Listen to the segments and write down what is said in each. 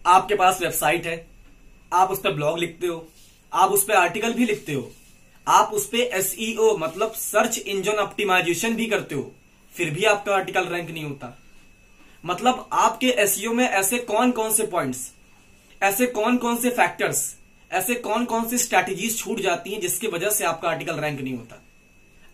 आपके पास वेबसाइट है, आप उस पर ब्लॉग लिखते हो, आप उस पर आर्टिकल भी लिखते हो, आप उस पर एसईओ मतलब सर्च इंजन ऑप्टिमाइजेशन भी करते हो, फिर भी आपका आर्टिकल रैंक नहीं होता। मतलब आपके एसईओ में ऐसे कौन कौन से पॉइंट्स, ऐसे कौन कौन से फैक्टर्स, ऐसे कौन कौन सी स्ट्रैटेजीज छूट जाती हैं जिसकी वजह से आपका आर्टिकल रैंक नहीं होता।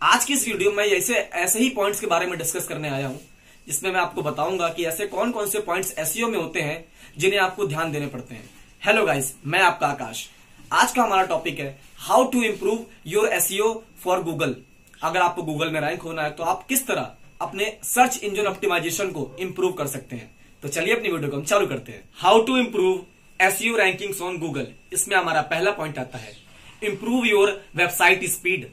आज की इस वीडियो में ऐसे ही पॉइंट्स के बारे में डिस्कस करने आया हूं, जिसमें मैं आपको बताऊंगा कि ऐसे कौन कौन से पॉइंट्स एसईओ में होते हैं जिन्हें आपको ध्यान देने पड़ते हैं। हेलो गाइस, मैं आपका आकाश। आज का हमारा टॉपिक है how to improve your SEO for Google. अगर आपको गूगल में रैंक होना है तो आप किस तरह अपने सर्च इंजन ऑप्टिमाइजेशन को इंप्रूव कर सकते हैं। तो चलिए अपनी वीडियो को हम चालू करते हैं। How to improve SEO rankings on Google. इसमें हमारा पहला पॉइंट आता है इंप्रूव योर वेबसाइट स्पीड।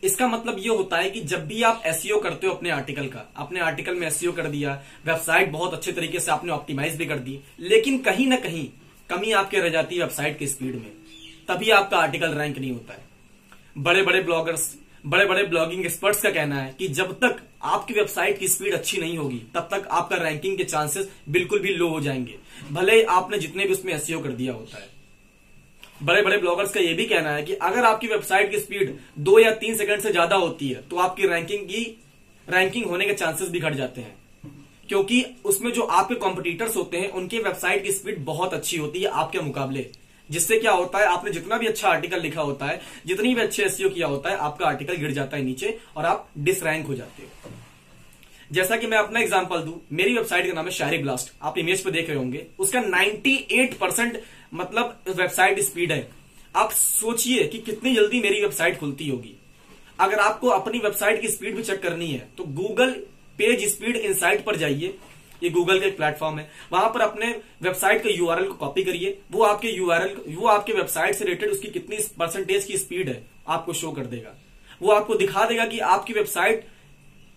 इसका मतलब ये होता है कि जब भी आप एसईओ करते हो अपने आर्टिकल का, अपने आर्टिकल में एसईओ कर दिया, वेबसाइट बहुत अच्छे तरीके से आपने ऑप्टिमाइज भी कर दी, लेकिन कहीं ना कहीं कमी आपके रह जाती है वेबसाइट की स्पीड में, तभी आपका आर्टिकल रैंक नहीं होता है। बड़े बड़े ब्लॉगर्स, बड़े बड़े ब्लॉगिंग एक्सपर्ट्स का कहना है कि जब तक आपकी वेबसाइट की स्पीड अच्छी नहीं होगी तब तक आपका रैंकिंग के चांसेस बिल्कुल भी लो हो जाएंगे, भले आपने जितने भी उसमें एसईओ कर दिया होता है। बड़े बड़े ब्लॉगर्स का यह भी कहना है कि अगर आपकी वेबसाइट की स्पीड 2 या 3 सेकंड से ज्यादा होती है तो आपकी रैंकिंग होने के चांसेस भी घट जाते हैं, क्योंकि उसमें जो आपके कॉम्पिटिटर्स होते हैं उनकी वेबसाइट की स्पीड बहुत अच्छी होती है आपके मुकाबले। जिससे क्या होता है, आपने जितना भी अच्छा आर्टिकल लिखा होता है, जितनी भी अच्छे एसईओ किया होता है, आपका आर्टिकल गिर जाता है नीचे और आप डिसरैंक हो जाते हो। जैसा कि मैं अपना एग्जांपल दूं, मेरी वेबसाइट का नाम है शायरी ब्लास्ट, आप इमेज पे देख रहे होंगे। उसका 98% मतलब वेबसाइट स्पीड है। आप सोचिए कि कितनी जल्दी मेरी वेबसाइट खुलती होगी। अगर आपको अपनी वेबसाइट की स्पीड भी चेक करनी है तो गूगल पेज स्पीड इनसाइट पर जाइए, ये गूगल का एक प्लेटफॉर्म है, वहां पर अपने वेबसाइट का यूआरएल को कॉपी करिए, वो आपके वेबसाइट से रिलेटेड उसकी कितनी परसेंटेज की स्पीड है आपको शो कर देगा। वो आपको दिखा देगा कि आपकी वेबसाइट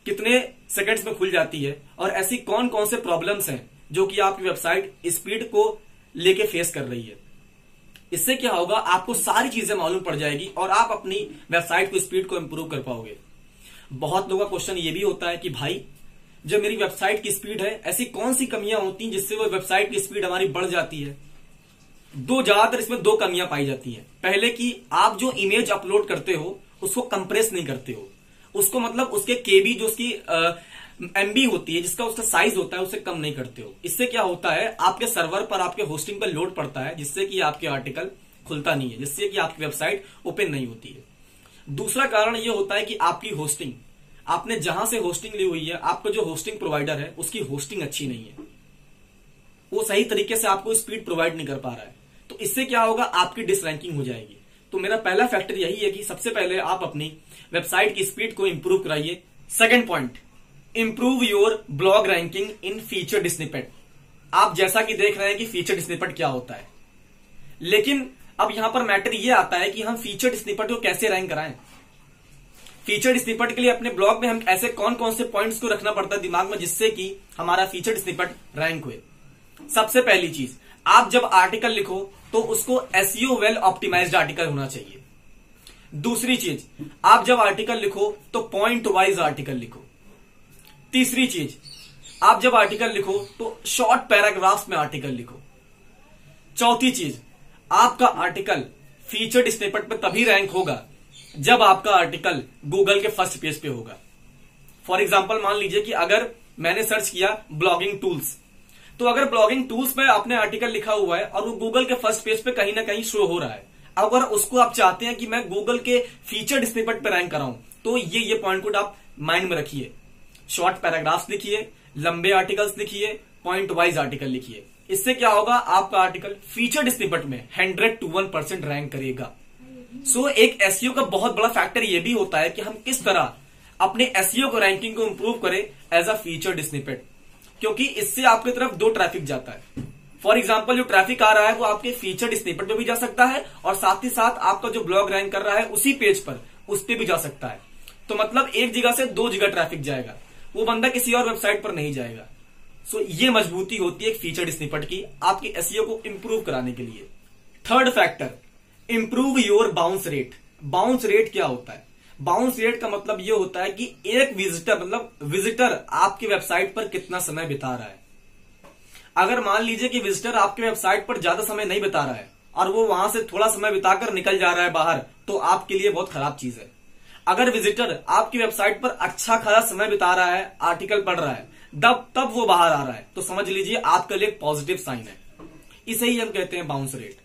कितने सेकंड्स में खुल जाती है और ऐसी कौन कौन से प्रॉब्लम्स हैं जो कि आपकी वेबसाइट स्पीड को लेके फेस कर रही है। इससे क्या होगा, आपको सारी चीजें मालूम पड़ जाएगी और आप अपनी वेबसाइट को स्पीड को इंप्रूव कर पाओगे। बहुत लोगों का क्वेश्चन ये भी होता है कि भाई जब मेरी वेबसाइट की स्पीड है, ऐसी कौन सी कमियां होती हैं जिससे वो वेबसाइट की स्पीड हमारी बढ़ जाती है। ज्यादातर इसमें 2 कमियां पाई जाती हैं। पहले कि आप जो इमेज अपलोड करते हो उसको कंप्रेस नहीं करते हो, उसको मतलब उसके केबी जो उसकी एमबी होती है, जिसका उसका साइज होता है, उसे कम नहीं करते हो। इससे क्या होता है, आपके सर्वर पर, आपके होस्टिंग पर लोड पड़ता है, जिससे कि आपके आर्टिकल खुलता नहीं है, जिससे कि आपकी वेबसाइट ओपन नहीं होती है। दूसरा कारण यह होता है कि आपकी होस्टिंग, आपने जहां से होस्टिंग ली हुई है, आपका जो होस्टिंग प्रोवाइडर है उसकी होस्टिंग अच्छी नहीं है, वो सही तरीके से आपको स्पीड प्रोवाइड नहीं कर पा रहा है। तो इससे क्या होगा, आपकी डिसरैंकिंग हो जाएगी। तो मेरा पहला फैक्टर यही है कि सबसे पहले आप अपनी वेबसाइट की स्पीड को इंप्रूव कराइए। Second point, improve your blog ranking in featured snippet. आप जैसा कि देख रहे हैं कि फीचर्ड स्निपेट क्या होता है, लेकिन अब यहां पर मैटर यह आता है कि हम फीचर्ड स्निपेट को कैसे रैंक कराएं। फीचर्ड स्निपेट के लिए अपने ब्लॉग में हम ऐसे कौन कौन से पॉइंट्स को रखना पड़ता है दिमाग में जिससे कि हमारा फीचर्ड स्निपेट रैंक हुए। सबसे पहली चीज, आप जब आर्टिकल लिखो तो उसको एसईओ वेल ऑप्टिमाइज्ड आर्टिकल होना चाहिए। दूसरी चीज, आप जब आर्टिकल लिखो तो पॉइंट वाइज आर्टिकल लिखो। तीसरी चीज, आप जब आर्टिकल लिखो तो शॉर्ट पैराग्राफ्स में आर्टिकल लिखो। चौथी चीज, आपका आर्टिकल फीचर्ड स्निपेट पे तभी रैंक होगा जब आपका आर्टिकल गूगल के फर्स्ट पेज पे होगा। फॉर एग्जांपल मान लीजिए कि अगर मैंने सर्च किया ब्लॉगिंग टूल्स, तो अगर ब्लॉगिंग टूल्स में आपने आर्टिकल लिखा हुआ है और वो गूगल के फर्स्ट पेज पे कहीं ना कहीं शो हो रहा है, अगर उसको आप चाहते हैं कि मैं गूगल के फीचर्ड स्निपेट पे रैंक कराऊं, तो ये पॉइंट को आप माइंड में रखिए। शॉर्ट पैराग्राफ्स लिखिए, लंबे आर्टिकल्स लिखिए, पॉइंट वाइज आर्टिकल लिखिए। इससे क्या होगा, आपका आर्टिकल फीचर्ड स्निपेट में 100 to 1% रैंक करेगा। सो एक एसईओ का बहुत बड़ा फैक्टर यह भी होता है कि हम किस तरह अपने एसईओ को रैंकिंग को इंप्रूव करें एज अ फीचर्ड स्निपेट, क्योंकि इससे आपकी तरफ 2 ट्रैफिक जाता है। फॉर एग्जाम्पल, जो ट्रैफिक आ रहा है वो आपके फीचर्ड स्निपेट पे भी जा सकता है और साथ ही साथ आपका जो ब्लॉग रैंक कर रहा है उसी पेज पर, उस पे भी जा सकता है। तो मतलब एक जगह से 2 जगह ट्रैफिक जाएगा, वो बंदा किसी और वेबसाइट पर नहीं जाएगा। सो ये मजबूती होती है एक फीचर्ड स्निपेट की आपकी एसईओ को इंप्रूव कराने के लिए। Third factor, improve your bounce rate. Bounce rate क्या होता है? बाउंस रेट का मतलब ये होता है कि एक विजिटर आपकी वेबसाइट पर कितना समय बिता रहा है। अगर मान लीजिए कि विजिटर आपके वेबसाइट पर ज्यादा समय नहीं बिता रहा है और वो वहां से थोड़ा समय बिताकर निकल जा रहा है बाहर, तो आपके लिए बहुत खराब चीज है। अगर विजिटर आपकी वेबसाइट पर अच्छा खासा समय बिता रहा है, आर्टिकल पढ़ रहा है, तब वो बाहर आ रहा है, तो समझ लीजिए आपके लिए एक पॉजिटिव साइन है। इसे ही हम कहते हैं बाउंस रेट।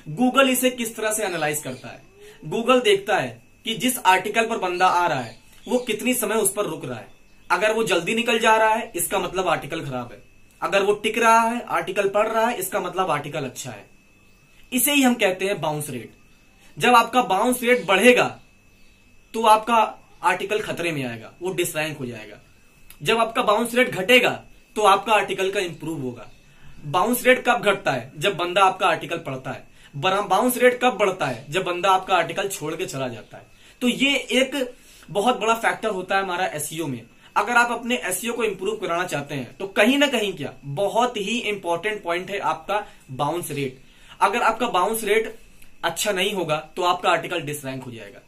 गूगल इसे किस तरह से एनालाइज करता है? गूगल देखता है कि जिस आर्टिकल पर बंदा आ रहा है वो कितनी समय उस पर रुक रहा है। अगर वो जल्दी निकल जा रहा है, इसका मतलब आर्टिकल खराब है। अगर वो टिक रहा है, आर्टिकल पढ़ रहा है, इसका मतलब आर्टिकल अच्छा है। इसे ही हम कहते हैं बाउंस रेट। जब आपका बाउंस रेट बढ़ेगा तो आपका आर्टिकल खतरे में आएगा, वो डिसरैंक हो जाएगा। जब आपका बाउंस रेट घटेगा तो आपका आर्टिकल का इंप्रूव होगा। बाउंस रेट कब घटता है? जब बंदा आपका आर्टिकल पढ़ता है। बाउंस रेट कब बढ़ता है? जब बंदा आपका आर्टिकल छोड़ के चला जाता है। तो ये एक बहुत बड़ा फैक्टर होता है हमारा एसईओ में। अगर आप अपने एसईओ को इंप्रूव कराना चाहते हैं तो कहीं ना कहीं क्या बहुत ही इंपॉर्टेंट पॉइंट है आपका बाउंस रेट। अगर आपका बाउंस रेट अच्छा नहीं होगा तो आपका आर्टिकल डिसरैंक हो जाएगा।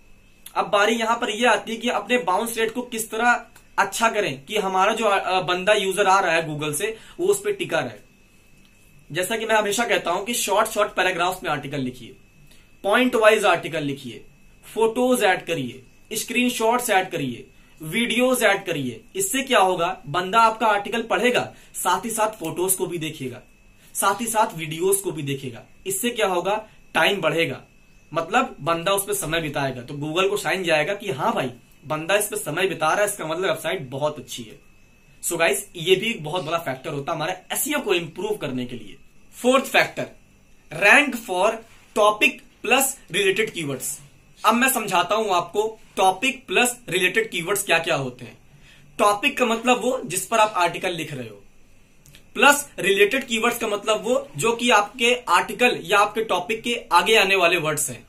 अब बारी यहां पर यह आती है कि अपने बाउंस रेट को किस तरह अच्छा करें कि हमारा जो बंदा यूजर आ रहा है गूगल से वो उस पर टिका रहे। जैसा कि मैं हमेशा कहता हूं कि शॉर्ट पैराग्राफ्स में आर्टिकल लिखिए, पॉइंट वाइज आर्टिकल लिखिए, फोटोज ऐड करिए, स्क्रीनशॉट्स ऐड करिए, वीडियोज ऐड करिए। इससे क्या होगा, बंदा आपका आर्टिकल पढ़ेगा, साथ ही साथ फोटोज को भी देखेगा, साथ ही साथ वीडियोज को भी देखेगा। इससे क्या होगा, टाइम बढ़ेगा, मतलब बंदा उस पर समय बिताएगा। तो गूगल को साइन जाएगा कि हाँ भाई बंदा इस पर समय बिता रहा है, इसका मतलब वेबसाइट बहुत अच्छी है। सो गाइस, ये भी एक बहुत बड़ा फैक्टर होता है हमारे एसईओ को इंप्रूव करने के लिए। Fourth factor, rank for topic plus related keywords. अब मैं समझाता हूं आपको टॉपिक प्लस रिलेटेड कीवर्ड्स क्या क्या होते हैं। टॉपिक का मतलब वो जिस पर आप आर्टिकल लिख रहे हो, प्लस रिलेटेड कीवर्ड्स का मतलब वो जो कि आपके आर्टिकल या आपके टॉपिक के आगे आने वाले वर्ड्स हैं।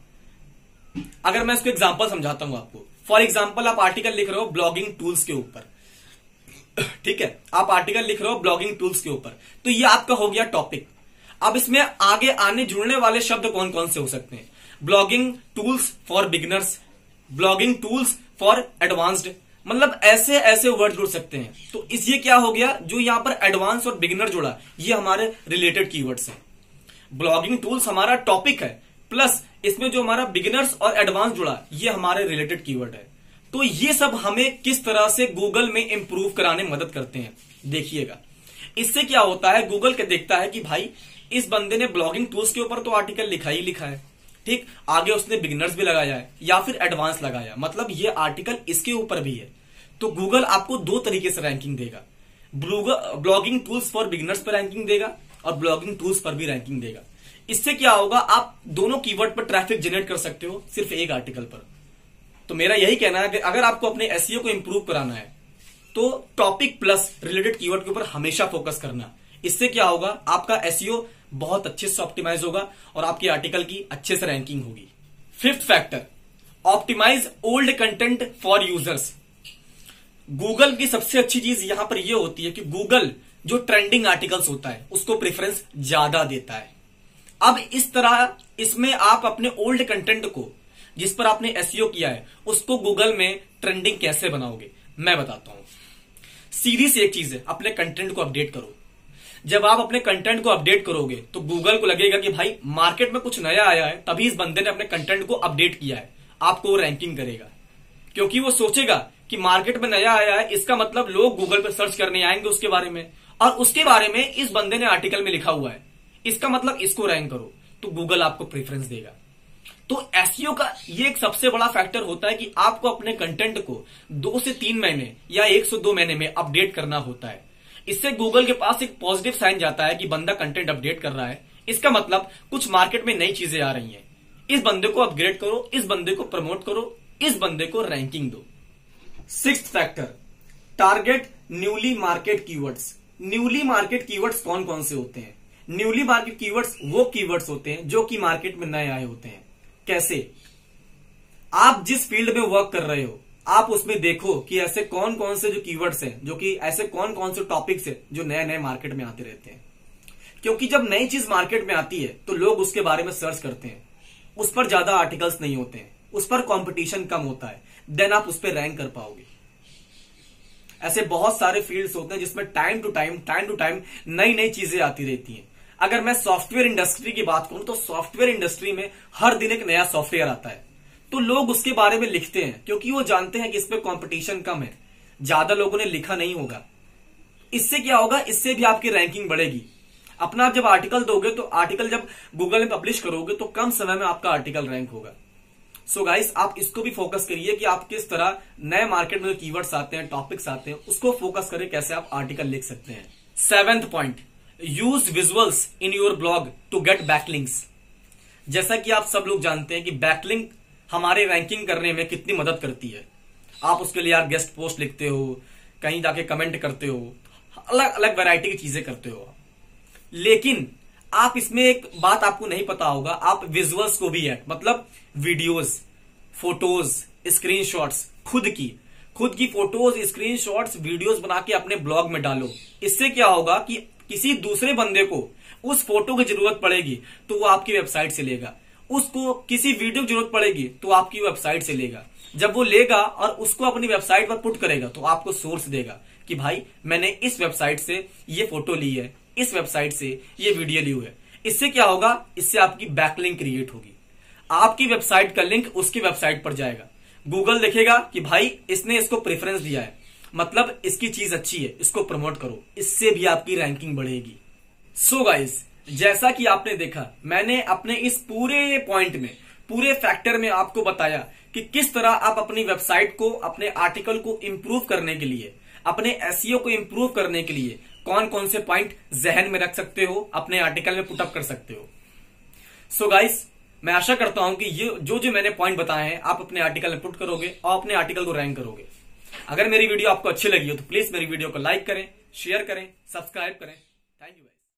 अगर मैं इसको एग्जांपल समझाता हूं आपको, फॉर एग्जांपल आप आर्टिकल लिख रहे हो ब्लॉगिंग टूल्स के ऊपर, ठीक है, आप आर्टिकल लिख रहे हो ब्लॉगिंग टूल्स के ऊपर, तो ये आपका हो गया टॉपिक। अब इसमें आगे आने जुड़ने वाले शब्द कौन कौन से हो सकते हैं? Blogging tools for beginners, blogging tools for advanced, मतलब ऐसे ऐसे वर्ड जुड़ सकते हैं। तो ये क्या हो गया, जो यहां पर एडवांस और बिगिनर जुड़ा, ये हमारे रिलेटेड कीवर्ड्स हैं। ब्लॉगिंग टूल्स हमारा टॉपिक है, प्लस इसमें जो हमारा बिगिनर्स और एडवांस जुड़ा, ये हमारे रिलेटेड कीवर्ड है। तो ये सब हमें किस तरह से गूगल में इंप्रूव कराने में मदद करते हैं, देखिएगा। इससे क्या होता है, गूगल के देखता है कि भाई इस बंदे ने ब्लॉगिंग टूल्स के ऊपर तो आर्टिकल लिखा ही लिखा है, ठीक, आगे उसने बिगिनर्स भी लगाया है या फिर एडवांस लगाया, मतलब ये आर्टिकल इसके ऊपर भी है। तो गूगल आपको दो तरीके से रैंकिंग देगा, ब्लॉगिंग टूल्स फॉर बिगिनर्स पर रैंकिंग देगा और ब्लॉगिंग टूल्स पर भी रैंकिंग देगा। इससे क्या होगा, आप दोनों कीवर्ड पर ट्रैफिक जनरेट कर सकते हो सिर्फ एक आर्टिकल पर। तो मेरा यही कहना है कि अगर आपको अपने एसईओ को इंप्रूव कराना है तो टॉपिक प्लस रिलेटेड कीवर्ड के ऊपर हमेशा फोकस करना। इससे क्या होगा, आपका एसईओ बहुत अच्छे से ऑप्टिमाइज होगा और आपके आर्टिकल की अच्छे से रैंकिंग होगी। Fifth factor, optimise old content for users. Google की सबसे अच्छी चीज यहां पर यह होती है कि गूगल जो ट्रेंडिंग आर्टिकल्स होता है उसको प्रेफरेंस ज्यादा देता है। अब इस तरह इसमें आप अपने ओल्ड कंटेंट को जिस पर आपने एसईओ किया है उसको गूगल में ट्रेंडिंग कैसे बनाओगे, मैं बताता हूं। सीधी सी एक चीज है, अपने कंटेंट को अपडेट करो। जब आप अपने कंटेंट को अपडेट करोगे तो गूगल को लगेगा कि भाई मार्केट में कुछ नया आया है, तभी इस बंदे ने अपने कंटेंट को अपडेट किया है, आपको रैंकिंग करेगा। क्योंकि वो सोचेगा कि मार्केट में नया आया है, इसका मतलब लोग गूगल पर सर्च करने आएंगे उसके बारे में, और उसके बारे में इस बंदे ने आर्टिकल में लिखा हुआ है, इसका मतलब इसको रैंक करो, तो गूगल आपको प्रेफरेंस देगा। तो एसईओ का ये एक सबसे बड़ा फैक्टर होता है कि आपको अपने कंटेंट को 2 से 3 महीने या 1 से 2 महीने में अपडेट करना होता है। इससे गूगल के पास एक पॉजिटिव साइन जाता है कि बंदा कंटेंट अपडेट कर रहा है, इसका मतलब कुछ मार्केट में नई चीजें आ रही हैं, इस बंदे को अपग्रेड करो, इस बंदे को प्रमोट करो, इस बंदे को रैंकिंग दो। Sixth factor, target newly market keywords. Newly market keywords कौन कौन से होते हैं? न्यूली मार्केट कीवर्ड्स वो कीवर्ड्स होते हैं जो कि मार्केट में नए आए होते हैं। कैसे? आप जिस फील्ड में वर्क कर रहे हो आप उसमें देखो कि ऐसे कौन कौन से जो कीवर्ड्स हैं, जो कि ऐसे कौन कौन से टॉपिक्स हैं जो नए नए मार्केट में आते रहते हैं। क्योंकि जब नई चीज मार्केट में आती है तो लोग उसके बारे में सर्च करते हैं, उस पर ज्यादा आर्टिकल्स नहीं होते हैं, उस पर कंपटीशन कम होता है, देन आप उस पर रैंक कर पाओगे। ऐसे बहुत सारे फील्ड्स होते हैं जिसमें टाइम टू टाइम नई नई चीजें आती रहती हैं। अगर मैं सॉफ्टवेयर इंडस्ट्री की बात करूं तो सॉफ्टवेयर इंडस्ट्री में हर दिन एक नया सॉफ्टवेयर आता है, तो लोग उसके बारे में लिखते हैं क्योंकि वो जानते हैं कि इस पे कंपटीशन कम है, ज्यादा लोगों ने लिखा नहीं होगा। इससे क्या होगा, इससे भी आपकी रैंकिंग बढ़ेगी। अपना आप जब आर्टिकल दोगे तो आर्टिकल जब गूगल में पब्लिश करोगे तो कम समय में आपका आर्टिकल रैंक होगा। सो गाइस, आप इसको भी फोकस करिए कि आप किस तरह नए मार्केट में जो कीवर्ड्स आते हैं, टॉपिक्स आते हैं, उसको फोकस करें कैसे आप आर्टिकल लिख सकते हैं। 7th point, use visuals in your blog to get backlinks. जैसा कि आप सब लोग जानते हैं कि बैकलिंक हमारे रैंकिंग करने में कितनी मदद करती है। आप उसके लिए यार गेस्ट पोस्ट लिखते हो, कहीं जाके कमेंट करते हो, अलग अलग वैरायटी की चीजें करते हो, लेकिन आप इसमें एक बात आपको नहीं पता होगा, आप विजुअल्स को भी ऐड, मतलब वीडियोस, फोटोज, स्क्रीनशॉट्स, खुद की फोटोज, स्क्रीनशॉट्स, वीडियोस बना के अपने ब्लॉग में डालो। इससे क्या होगा कि किसी दूसरे बंदे को उस फोटो की जरूरत पड़ेगी तो वो आपकी वेबसाइट से लेगा, उसको किसी वीडियो की जरूरत पड़ेगी तो आपकी वेबसाइट से लेगा। जब वो लेगा और उसको अपनी वेबसाइट पर पुट करेगा तो आपको सोर्स देगा कि भाई मैंने इस वेबसाइट से ये फोटो ली है, इस वेबसाइट से ये वीडियो ली है। इससे क्या होगा, इससे आपकी बैकलिंक क्रिएट होगी, आपकी वेबसाइट का लिंक उसकी वेबसाइट पर जाएगा। गूगल देखेगा कि भाई इसने इसको प्रेफरेंस दिया है, मतलब इसकी चीज अच्छी है, इसको प्रमोट करो। इससे भी आपकी रैंकिंग बढ़ेगी। सो गाइस, जैसा कि आपने देखा, मैंने अपने इस पूरे पॉइंट में, पूरे फैक्टर में आपको बताया कि किस तरह आप अपनी वेबसाइट को, अपने आर्टिकल को इंप्रूव करने के लिए, अपने एसईओ को इंप्रूव करने के लिए कौन कौन से पॉइंट जहन में रख सकते हो, अपने आर्टिकल में पुटअप कर सकते हो। सो गाइस, मैं आशा करता हूं कि ये जो मैंने पॉइंट बताए हैं आप अपने आर्टिकल में पुट करोगे और अपने आर्टिकल को रैंक करोगे। अगर मेरी वीडियो आपको अच्छी लगी हो तो प्लीज मेरी वीडियो को लाइक करें, शेयर करें, सब्सक्राइब करें।